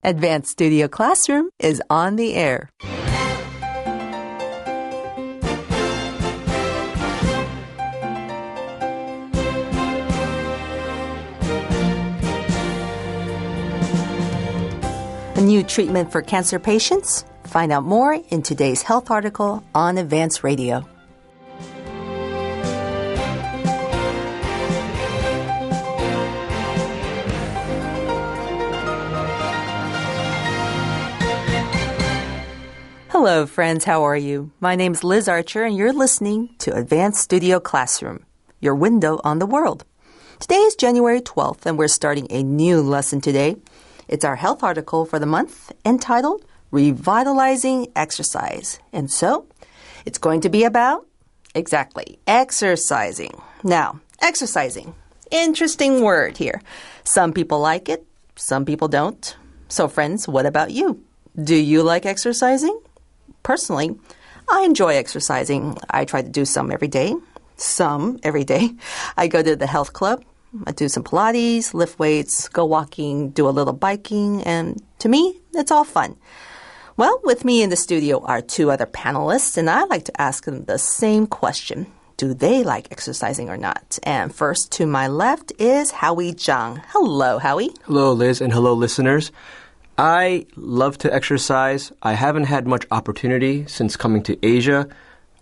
Advanced Studio Classroom is on the air. A new treatment for cancer patients? Find out more in today's health article on Advanced Radio. Hello, friends. How are you? My name is Liz Archer, and you're listening to Advanced Studio Classroom, your window on the world. Today is January 12th, and we're starting a new lesson today. It's our health article for the month entitled Revitalizing Exercise. And so, it's going to be about, exactly, exercising. Now, exercising. Interesting word here. Some people like it, some people don't. So, friends, what about you? Do you like exercising? Personally, I enjoy exercising. I try to do some every day. I go to the health club. I do some Pilates, lift weights, go walking, do a little biking, and to me, it's all fun. Well, with me in the studio are two other panelists, and I'd like to ask them the same question. Do they like exercising or not? And first, to my left is Howie Zhang. Hello, Howie. Hello, Liz, and hello, listeners. I love to exercise. I haven't had much opportunity since coming to Asia.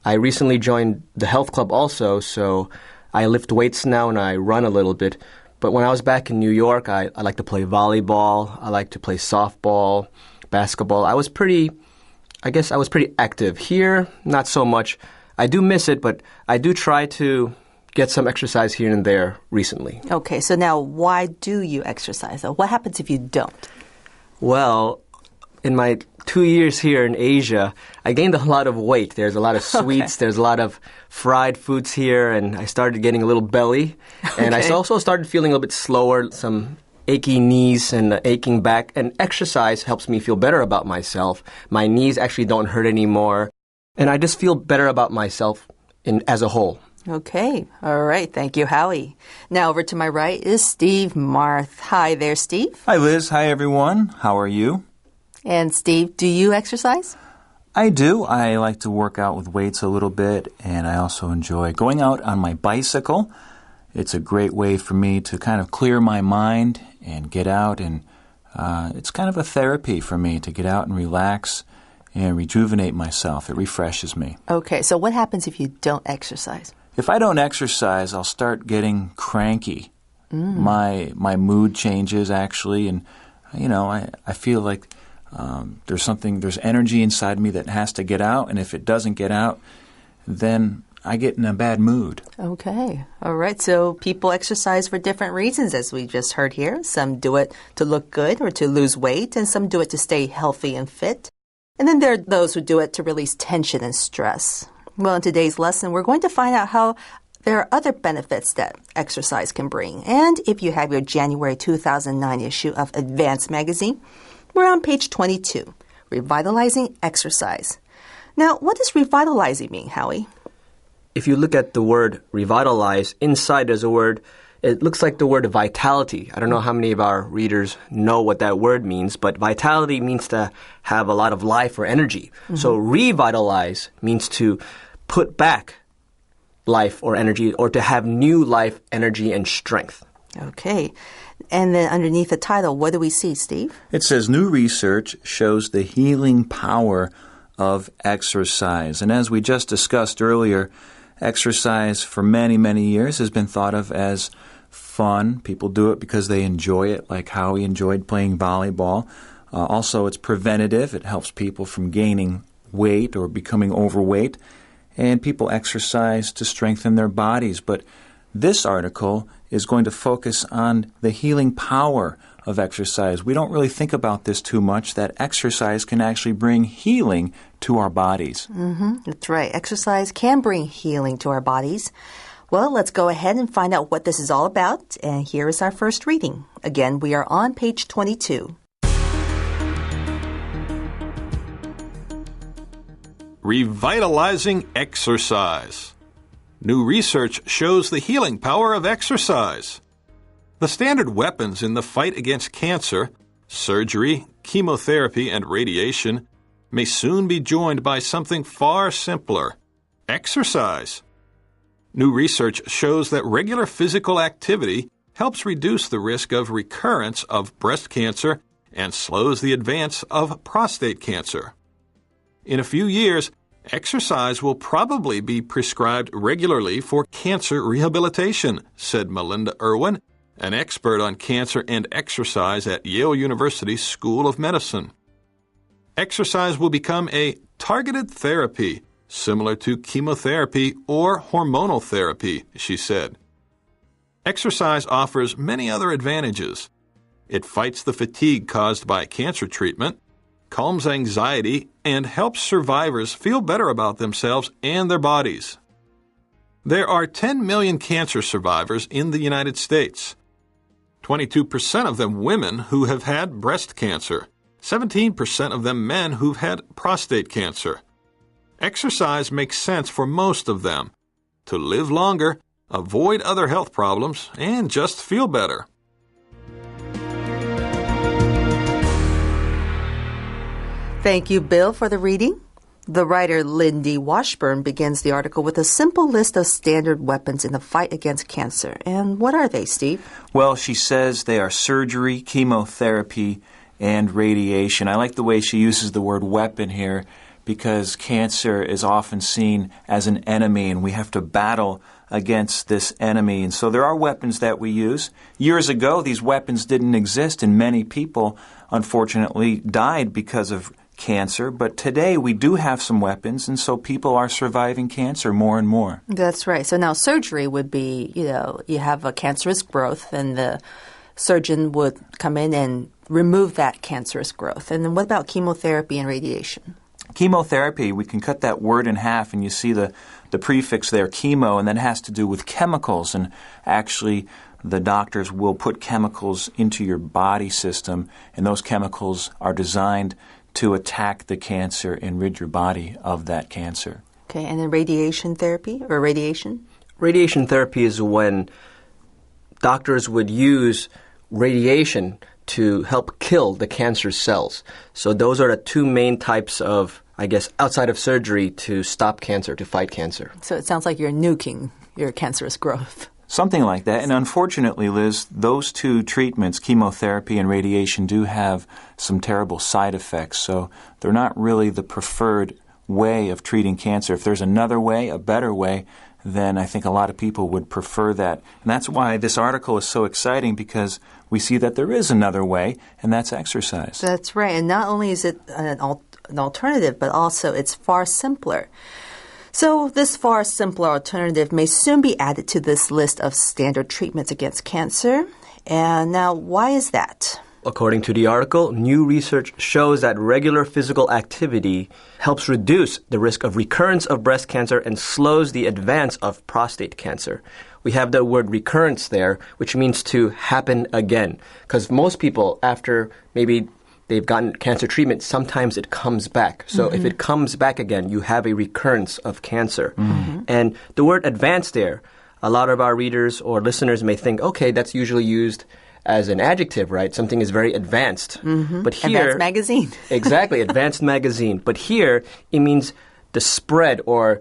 I recently joined the health club also, so I lift weights now and I run a little bit. But when I was back in New York, I like to play volleyball. I like to play softball, basketball. I was pretty active. Here, not so much. I do miss it, but I do try to get some exercise here and there recently. Okay, so now why do you exercise? What happens if you don't? Well, in my 2 years here in Asia, I gained a lot of weight. There's a lot of sweets. Okay. There's a lot of fried foods here, and I started getting a little belly. And I also started feeling a little bit slower, some achy knees and aching back. And exercise helps me feel better about myself. My knees actually don't hurt anymore. And I just feel better about myself as a whole. Okay. All right. Thank you, Howie. Now over to my right is Steve Marth. Hi there, Steve. Hi, Liz. Hi, everyone. How are you? And Steve, do you exercise? I do. I like to work out with weights a little bit, and I also enjoy going out on my bicycle. It's a great way for me to kind of clear my mind and get out, and it's kind of a therapy for me to get out and relax and rejuvenate myself. It refreshes me. Okay. So what happens if you don't exercise? If I don't exercise, I'll start getting cranky. My mood changes, actually, and, I feel like there's energy inside me that has to get out, and if it doesn't get out, then I get in a bad mood. Okay. All right. So people exercise for different reasons, as we just heard here. Some do it to look good or to lose weight, and some do it to stay healthy and fit. And then there are those who do it to release tension and stress. Well, in today's lesson, we're going to find out how there are other benefits that exercise can bring. And if you have your January 2009 issue of Advanced magazine, we're on page 22, Revitalizing Exercise. Now, what does revitalizing mean, Howie? If you look at the word revitalize, inside there's a word, it looks like the word vitality. I don't know how many of our readers know what that word means, but vitality means to have a lot of life or energy. Mm-hmm. So revitalize means to put back life or energy, or to have new life, energy, and strength. Okay. And then underneath the title, what do we see, Steve? It says, new research shows the healing power of exercise. And as we just discussed earlier, exercise for many, many years has been thought of as fun. People do it because they enjoy it, like Howie enjoyed playing volleyball. Also, it's preventative. It helps people from gaining weight or becoming overweight. And people exercise to strengthen their bodies. But this article is going to focus on the healing power of exercise. We don't really think about this too much, that exercise can actually bring healing to our bodies. Mm-hmm. That's right. Exercise can bring healing to our bodies. Well, let's go ahead and find out what this is all about. And here is our first reading. Again, we are on page 22. Revitalizing exercise. New research shows the healing power of exercise. The standard weapons in the fight against cancer, surgery, chemotherapy, and radiation may soon be joined by something far simpler: exercise. New research shows that regular physical activity helps reduce the risk of recurrence of breast cancer and slows the advance of prostate cancer. In a few years, exercise will probably be prescribed regularly for cancer rehabilitation, said Melinda Irwin, an expert on cancer and exercise at Yale University School of Medicine. Exercise will become a targeted therapy, similar to chemotherapy or hormonal therapy, she said. Exercise offers many other advantages. It fights the fatigue caused by cancer treatment, calms anxiety, and helps survivors feel better about themselves and their bodies. There are 10 million cancer survivors in the United States. 22% of them women who have had breast cancer, 17% of them men who've had prostate cancer. Exercise makes sense for most of them to live longer, avoid other health problems, and just feel better. Thank you, Bill, for the reading. The writer Lindy Washburn begins the article with a simple list of standard weapons in the fight against cancer. And what are they, Steve? Well, she says they are surgery, chemotherapy, and radiation. I like the way she uses the word weapon here, because cancer is often seen as an enemy, and we have to battle against this enemy. And so there are weapons that we use. Years ago, these weapons didn't exist, and many people, unfortunately, died because of cancer. But today, we do have some weapons, and so people are surviving cancer more and more. That's right. So now surgery would be, you have a cancerous growth, and the surgeon would come in and remove that cancerous growth. And then what about chemotherapy and radiation? Chemotherapy, we can cut that word in half, and you see the prefix there, chemo, and that has to do with chemicals. And actually, the doctors will put chemicals into your body system, and those chemicals are designed to attack the cancer and rid your body of that cancer. Okay, and then radiation therapy or radiation? Radiation therapy is when doctors would use radiation to help kill the cancer cells. So those are the two main types of, outside of surgery to stop cancer, to fight cancer. So it sounds like you're nuking your cancerous growth. Something like that. And unfortunately, Liz, those two treatments, chemotherapy and radiation, do have some terrible side effects. So they're not really the preferred way of treating cancer. If there's another way, a better way, then I think a lot of people would prefer that. And that's why this article is so exciting, because we see that there is another way, and that's exercise. That's right. And not only is it an alternative, but also it's far simpler. So this far simpler alternative may soon be added to this list of standard treatments against cancer. And now, why is that? According to the article, new research shows that regular physical activity helps reduce the risk of recurrence of breast cancer and slows the advance of prostate cancer. We have the word recurrence there, which means to happen again. Because most people, after maybe they've gotten cancer treatment, sometimes it comes back. So if it comes back again, you have a recurrence of cancer. And the word advance there, a lot of our readers or listeners may think, okay, that's usually used as an adjective, right? Something is very advanced. But here, Advanced magazine. Exactly, advanced magazine. But here, it means the spread or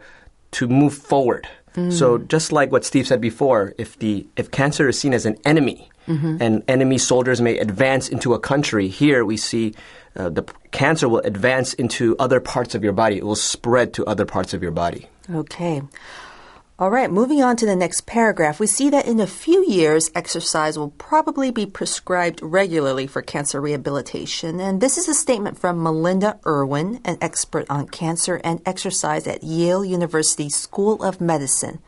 to move forward. So just like what Steve said before, if cancer is seen as an enemy, and enemy soldiers may advance into a country, here we see the cancer will advance into other parts of your body. It will spread to other parts of your body. Okay. All right, moving on to the next paragraph, we see that in a few years, exercise will probably be prescribed regularly for cancer rehabilitation. And this is a statement from Melinda Irwin, an expert on cancer and exercise at Yale University School of Medicine.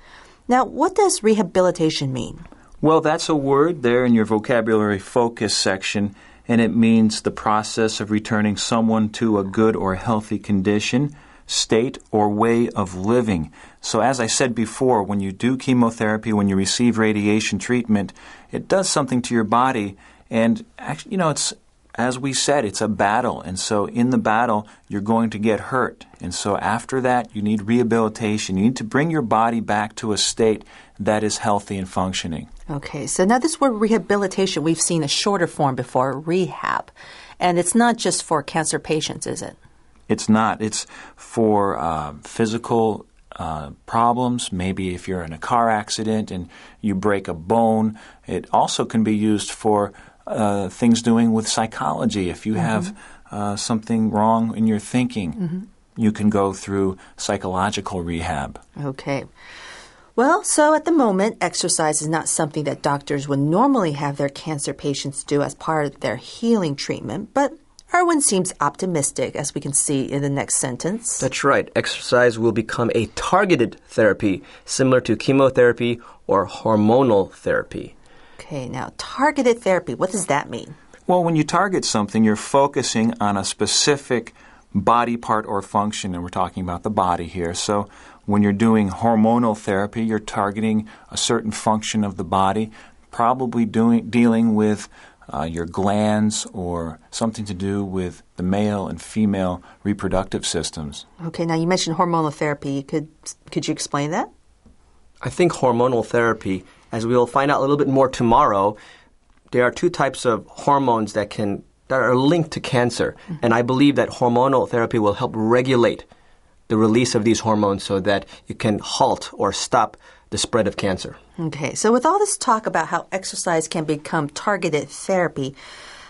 Now, what does rehabilitation mean? Well, that's a word there in your vocabulary focus section, and it means the process of returning someone to a good or healthy condition, state, or way of living. So as I said before, when you do chemotherapy, when you receive radiation treatment, it does something to your body. And actually, it's as we said, it's a battle. And so in the battle, you're going to get hurt. And so after that, you need rehabilitation. You need to bring your body back to a state that is healthy and functioning. Okay, so now this word rehabilitation, we've seen a shorter form before, rehab. And it's not just for cancer patients, is it? It's not. It's for physical problems. Maybe if you're in a car accident and you break a bone. It also can be used for things doing with psychology. If you have something wrong in your thinking, you can go through psychological rehab. Okay. Well, so at the moment, exercise is not something that doctors would normally have their cancer patients do as part of their healing treatment, but Erwin seems optimistic, as we can see in the next sentence. That's right. Exercise will become a targeted therapy, similar to chemotherapy or hormonal therapy. Okay, now targeted therapy, what does that mean? Well, when you target something, you're focusing on a specific body part or function, and we're talking about the body here. So when you're doing hormonal therapy, you're targeting a certain function of the body, probably dealing with your glands or something to do with the male and female reproductive systems. Okay, now you mentioned hormonal therapy. Could you explain that? I think hormonal therapy, as we will find out a little bit more tomorrow, there are two types of hormones that are linked to cancer. And I believe that hormonal therapy will help regulate the release of these hormones so that you can halt or stop the spread of cancer. Okay, so with all this talk about how exercise can become targeted therapy,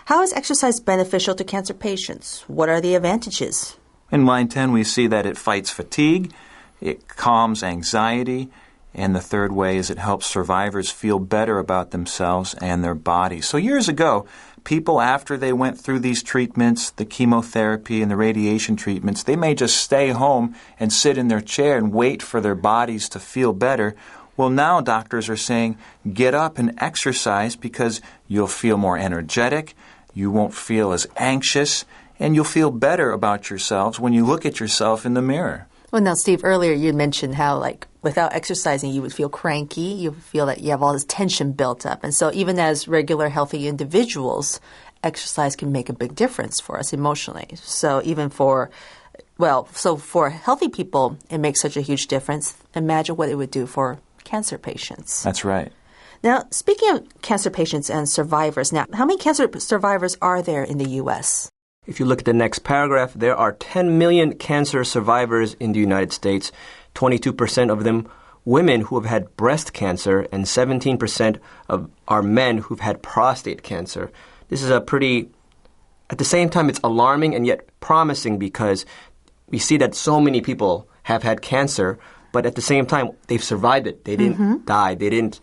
how is exercise beneficial to cancer patients? What are the advantages? In line 10, we see that it fights fatigue, it calms anxiety, and the third way is it helps survivors feel better about themselves and their bodies. So years ago, people, after they went through these treatments, the chemotherapy and the radiation treatments, they may just stay home and sit in their chair and wait for their bodies to feel better. Well, now doctors are saying, get up and exercise because you'll feel more energetic, you won't feel as anxious, and you'll feel better about yourselves when you look at yourself in the mirror. Well, now, Steve, earlier you mentioned how, without exercising, you would feel cranky. You feel that you have all this tension built up. And so even as regular healthy individuals, exercise can make a big difference for us emotionally. So even for healthy people, it makes such a huge difference. Imagine what it would do for cancer patients. That's right. Now, speaking of cancer patients and survivors, now, how many cancer survivors are there in the U.S.? If you look at the next paragraph, there are 10 million cancer survivors in the United States, 22% of them women who have had breast cancer, and 17% are men who've had prostate cancer. This is at the same time, it's alarming and yet promising because we see that so many people have had cancer, but at the same time, they've survived it. They didn't die. It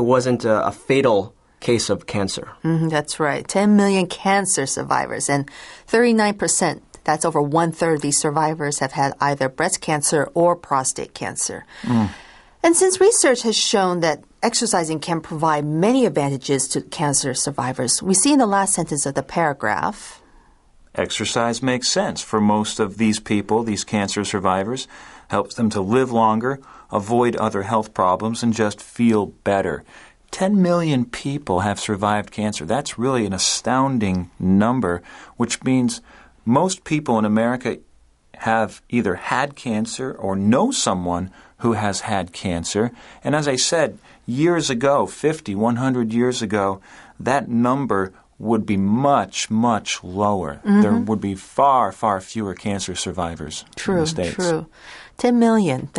wasn't a fatal case of cancer. That's right. 10 million cancer survivors, and 39%, that's over one-third of these survivors have had either breast cancer or prostate cancer. And since research has shown that exercising can provide many advantages to cancer survivors, we see in the last sentence of the paragraph, exercise makes sense for most of these people, these cancer survivors, helps them to live longer, avoid other health problems, and just feel better. 10 million people have survived cancer. That's really an astounding number, which means most people in America have either had cancer or know someone who has had cancer. And as I said, years ago, 50, 100 years ago, that number would be much, much lower. There would be far, far fewer cancer survivors in the States. True. 10 million,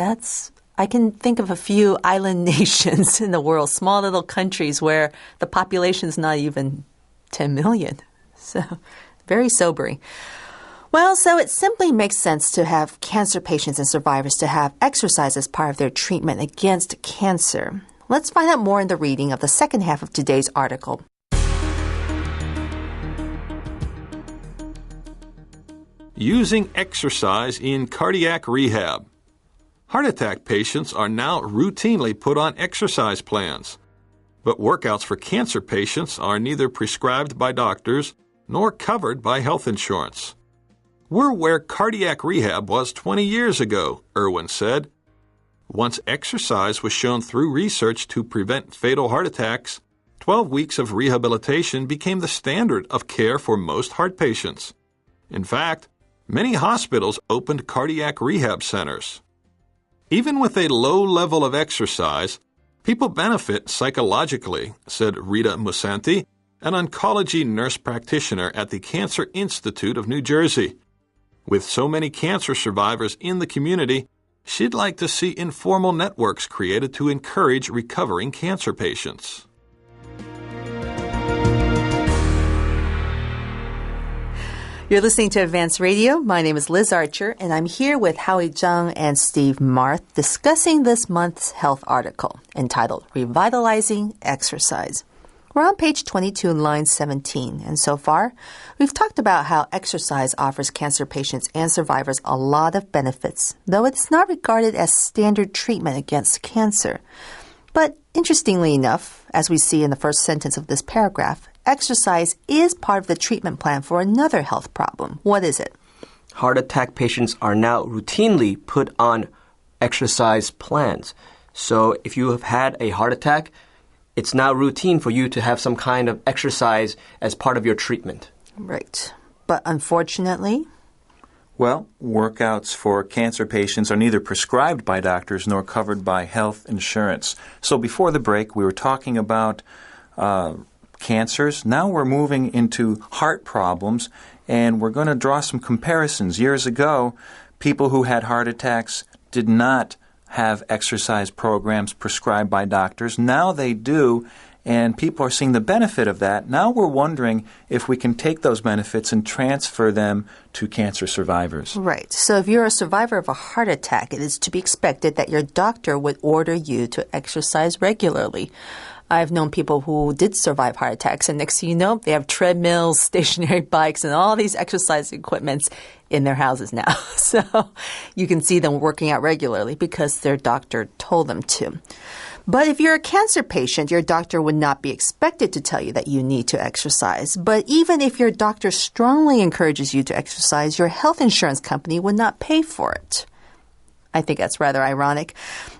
I can think of a few island nations in the world, small little countries where the population's not even 10 million. So, very sobering. Well, so it simply makes sense to have cancer patients and survivors to have exercise as part of their treatment against cancer. Let's find out more in the reading of the second half of today's article. Using exercise in cardiac rehab. Heart attack patients are now routinely put on exercise plans, but workouts for cancer patients are neither prescribed by doctors nor covered by health insurance. We're where cardiac rehab was 20 years ago, Erwin said. Once exercise was shown through research to prevent fatal heart attacks, 12 weeks of rehabilitation became the standard of care for most heart patients. In fact, many hospitals opened cardiac rehab centers. Even with a low level of exercise, people benefit psychologically, said Rita Musanti, an oncology nurse practitioner at the Cancer Institute of New Jersey. With so many cancer survivors in the community, she'd like to see informal networks created to encourage recovering cancer patients. You're listening to Advanced Radio. My name is Liz Archer, and I'm here with Howie Zhang and Steve Marth discussing this month's health article entitled Revitalizing Exercise. We're on page 22, line 17, and so far, we've talked about how exercise offers cancer patients and survivors a lot of benefits, though it's not regarded as standard treatment against cancer. But interestingly enough, as we see in the first sentence of this paragraph, exercise is part of the treatment plan for another health problem. What is it? Heart attack patients are now routinely put on exercise plans. So if you have had a heart attack, it's now routine for you to have some kind of exercise as part of your treatment. Right. But unfortunately, well, workouts for cancer patients are neither prescribed by doctors nor covered by health insurance. So before the break, we were talking about cancers. Now we're moving into heart problems, and we're going to draw some comparisons. Years ago, people who had heart attacks did not have exercise programs prescribed by doctors. Now they do, and people are seeing the benefit of that. Now we're wondering if we can take those benefits and transfer them to cancer survivors. Right. So if you're a survivor of a heart attack, it is to be expected that your doctor would order you to exercise regularly. I've known people who did survive heart attacks, and next thing you know, they have treadmills, stationary bikes, and all these exercise equipments in their houses now. So you can see them working out regularly because their doctor told them to. But if you're a cancer patient, your doctor would not be expected to tell you that you need to exercise. But even if your doctor strongly encourages you to exercise, your health insurance company would not pay for it. I think that's rather ironic.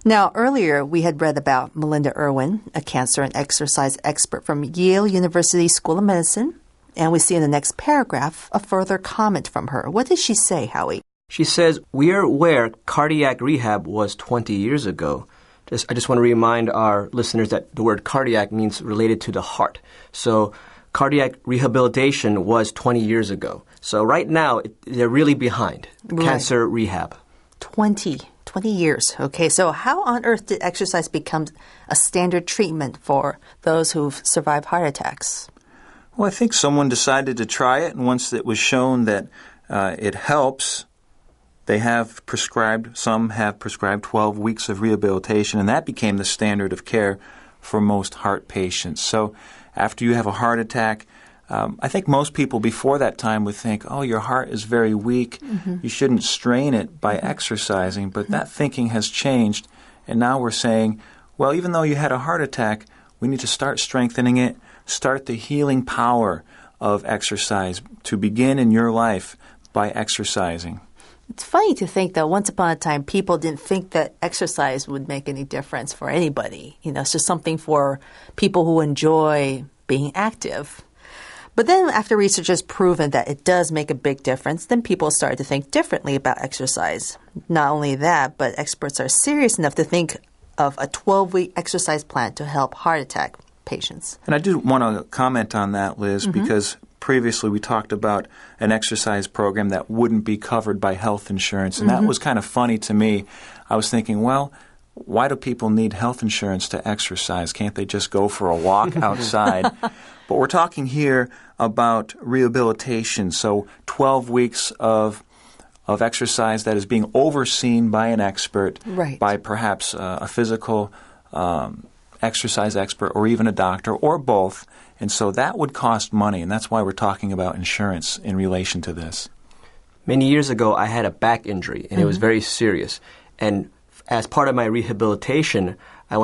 Now, earlier we had read about Melinda Irwin, a cancer and exercise expert from Yale University School of Medicine. And we see in the next paragraph a further comment from her. What did she say, Howie? She says, "We are aware cardiac rehab was 20 years ago. I just want to remind our listeners that the word cardiac means related to the heart. So cardiac rehabilitation was 20 years ago. So right now, they're really behind cancer rehab. 20 years. Okay, so how on earth did exercise become a standard treatment for those who've survived heart attacks? Well, I think someone decided to try it, and once it was shown that it helps, some have prescribed 12 weeks of rehabilitation, and that became the standard of care for most heart patients. So after you have a heart attack, I think most people before that time would think, oh, your heart is very weak. Mm-hmm. You shouldn't strain it by exercising. But that thinking has changed, and now we're saying, well, even though you had a heart attack, we need to start strengthening it, start the healing power of exercise to begin in your life by exercising. It's funny to think that once upon a time, people didn't think that exercise would make any difference for anybody. You know, it's just something for people who enjoy being active. But then after research has proven that it does make a big difference, then people started to think differently about exercise. Not only that, but experts are serious enough to think of a 12-week exercise plan to help heart attack patients. And I do want to comment on that, Liz, because previously we talked about an exercise program that wouldn't be covered by health insurance, and that was kind of funny to me. I was thinking, well, why do people need health insurance to exercise? Can't they just go for a walk outside? But we're talking here about rehabilitation, so 12 weeks of exercise that is being overseen by an expert, by perhaps a physical exercise expert or even a doctor or both. And so that would cost money, and that's why we're talking about insurance in relation to this. Many years ago, I had a back injury, and it was very serious. And as part of my rehabilitation, I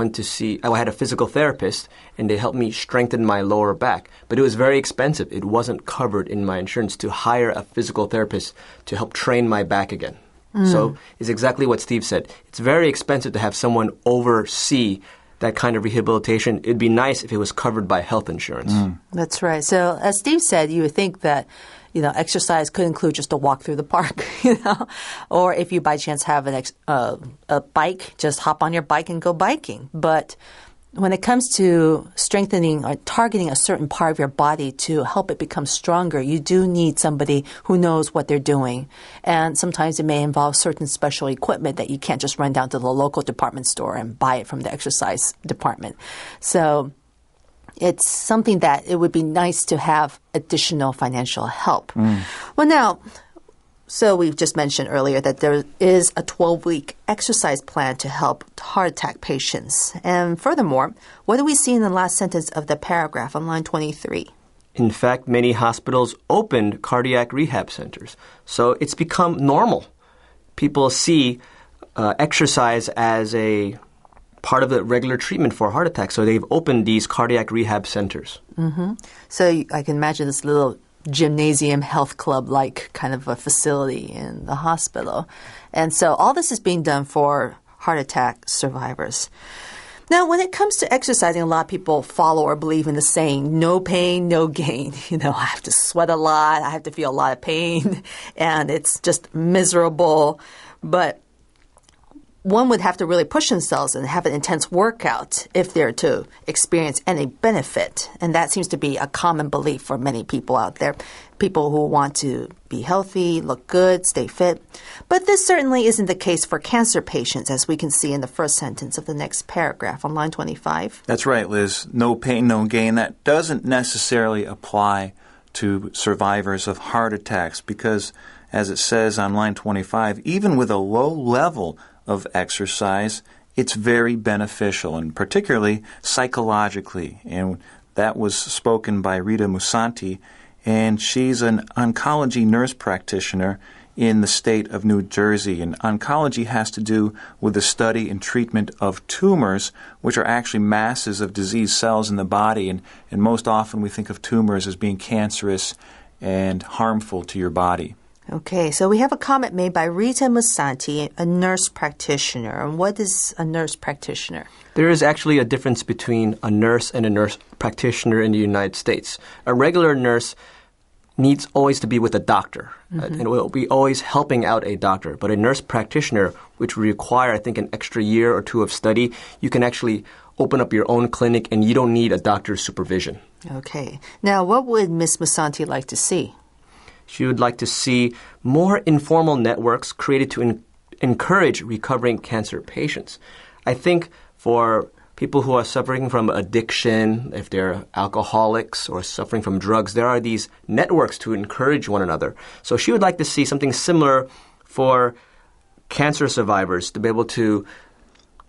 had a physical therapist, and they helped me strengthen my lower back. But it was very expensive. It wasn't covered in my insurance to hire a physical therapist to help train my back again. So it's exactly what Steve said. It's very expensive to have someone oversee that kind of rehabilitation, it'd be nice if it was covered by health insurance. That's right. So as Steve said, you would think that, exercise could include just a walk through the park, or if you by chance have a bike, just hop on your bike and go biking. But when it comes to strengthening or targeting a certain part of your body to help it become stronger, you do need somebody who knows what they're doing. And sometimes it may involve certain special equipment that you can't just run down to the local department store and buy it from the exercise department. So it's something that it would be nice to have additional financial help. Well, now, so we've just mentioned earlier that there is a 12-week exercise plan to help heart attack patients. And furthermore, what do we see in the last sentence of the paragraph on line 23? In fact, many hospitals opened cardiac rehab centers. So it's become normal. People see exercise as a part of the regular treatment for heart attack. So they've opened these cardiac rehab centers. So I can imagine this little gymnasium health club-like kind of a facility in the hospital. And so all this is being done for heart attack survivors. Now, when it comes to exercising, a lot of people follow or believe in the saying, no pain, no gain. I have to sweat a lot. I have to feel a lot of pain, and it's just miserable. But one would have to really push themselves and have an intense workout if they're to experience any benefit. And that seems to be a common belief for many people out there, people who want to be healthy, look good, stay fit. But this certainly isn't the case for cancer patients, as we can see in the first sentence of the next paragraph on line 25. That's right, Liz. No pain, no gain. That doesn't necessarily apply to survivors of heart attacks because, as it says on line 25, even with a low level of exercise, it's very beneficial, and particularly psychologically. And that was spoken by Rita Musanti, and she's an oncology nurse practitioner in the state of New Jersey. And oncology has to do with the study and treatment of tumors, which are actually masses of disease cells in the body. And most often we think of tumors as being cancerous and harmful to your body. Okay, so we have a comment made by Rita Musanti, a nurse practitioner. And what is a nurse practitioner? There is actually a difference between a nurse and a nurse practitioner in the United States. A regular nurse needs always to be with a doctor and will be always helping out a doctor. But a nurse practitioner, which would require, I think, an extra year or two of study, you can actually open up your own clinic and you don't need a doctor's supervision. Okay. Now, what would Ms. Musanti like to see? She would like to see more informal networks created to encourage recovering cancer patients. I think for people who are suffering from addiction, if they're alcoholics or suffering from drugs, there are these networks to encourage one another. So she would like to see something similar for cancer survivors to be able to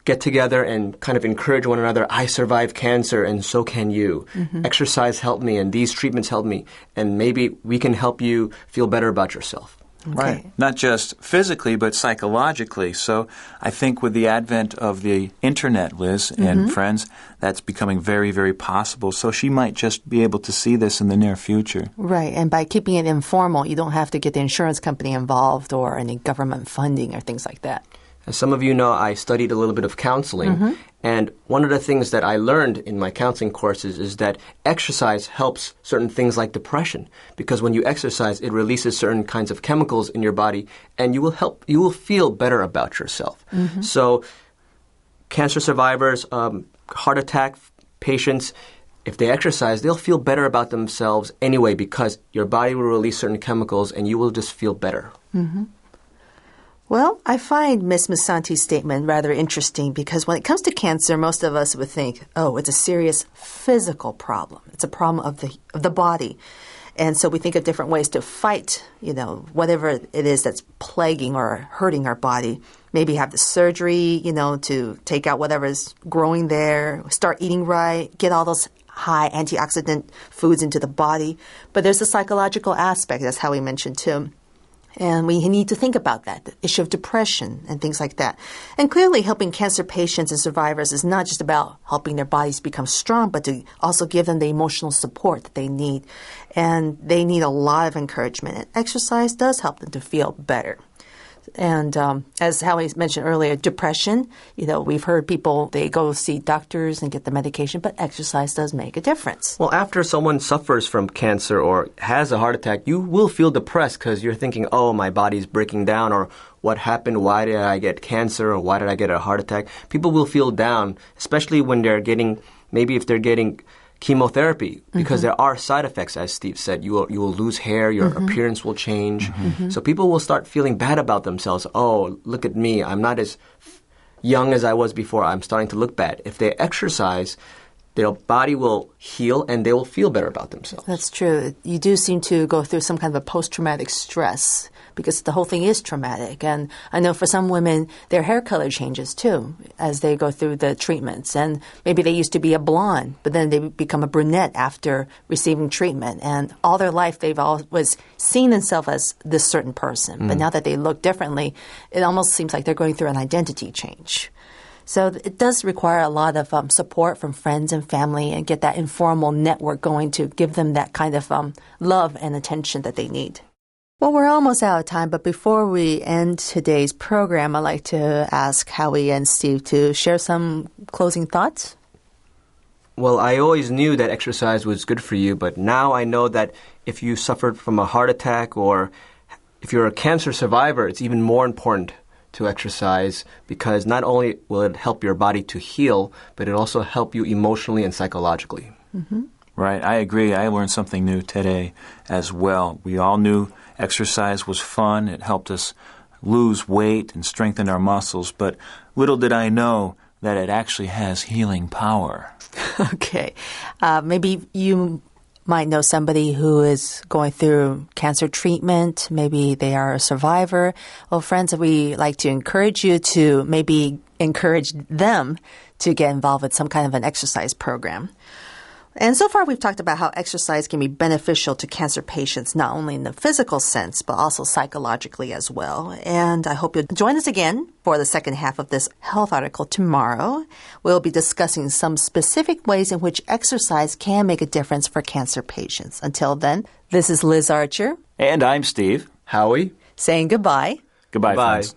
get together and kind of encourage one another. I survived cancer and so can you. Exercise helped me and these treatments helped me. And maybe we can help you feel better about yourself. Okay. Right. Not just physically, but psychologically. So I think with the advent of the Internet, Liz, and friends, that's becoming very, very possible. So she might just be able to see this in the near future. Right. And by keeping it informal, you don't have to get the insurance company involved or any government funding or things like that. As some of you know, I studied a little bit of counseling, and one of the things that I learned in my counseling courses is that exercise helps certain things like depression, because when you exercise, it releases certain kinds of chemicals in your body, and you will feel better about yourself. So cancer survivors, heart attack patients, if they exercise, they'll feel better about themselves anyway, because your body will release certain chemicals, and you will just feel better. Well, I find Ms. Musanti's statement rather interesting because when it comes to cancer, most of us would think, oh, it's a serious physical problem. It's a problem of the body. And so we think of different ways to fight, whatever it is that's plaguing or hurting our body. Maybe have the surgery, to take out whatever is growing there, start eating right, get all those high antioxidant foods into the body. But there's a psychological aspect, that's how we mentioned too. And we need to think about that, the issue of depression and things like that. And clearly helping cancer patients and survivors is not just about helping their bodies become strong, but to also give them the emotional support that they need. And they need a lot of encouragement. And exercise does help them to feel better. And as Howie mentioned earlier, depression, we've heard people, they go see doctors and get the medication, but exercise does make a difference. Well, after someone suffers from cancer or has a heart attack, you will feel depressed because you're thinking, oh, my body's breaking down, or what happened? Why did I get cancer, or why did I get a heart attack? People will feel down, especially when maybe if they're getting chemotherapy, because there are side effects, as Steve said. You will lose hair, your appearance will change. So people will start feeling bad about themselves. Oh, look at me. I'm not as young as I was before. I'm starting to look bad. If they exercise, their body will heal and they will feel better about themselves. That's true. You do seem to go through some kind of a post-traumatic stress because the whole thing is traumatic. And I know for some women, their hair color changes too as they go through the treatments. And maybe they used to be a blonde, but then they become a brunette after receiving treatment. And all their life, they've always seen themselves as this certain person. But now that they look differently, it almost seems like they're going through an identity change. So it does require a lot of support from friends and family and get that informal network going to give them that kind of love and attention that they need. Well, we're almost out of time, but before we end today's program, I'd like to ask Howie and Steve to share some closing thoughts. Well, I always knew that exercise was good for you, but now I know that if you suffered from a heart attack or if you're a cancer survivor, it's even more important to exercise because not only will it help your body to heal, but it also help you emotionally and psychologically. Right, I agree. I learned something new today as well. We all knew exercise was fun. It helped us lose weight and strengthen our muscles, but little did I know that it actually has healing power. Okay. Maybe you might know somebody who is going through cancer treatment. Maybe they are a survivor. Well, friends, we like to encourage you to maybe encourage them to get involved with some kind of an exercise program. And so far, we've talked about how exercise can be beneficial to cancer patients, not only in the physical sense, but also psychologically as well. And I hope you'll join us again for the second half of this health article tomorrow. We'll be discussing some specific ways in which exercise can make a difference for cancer patients. Until then, this is Liz Archer. And I'm Steve. Howie? Saying goodbye. Goodbye, friends.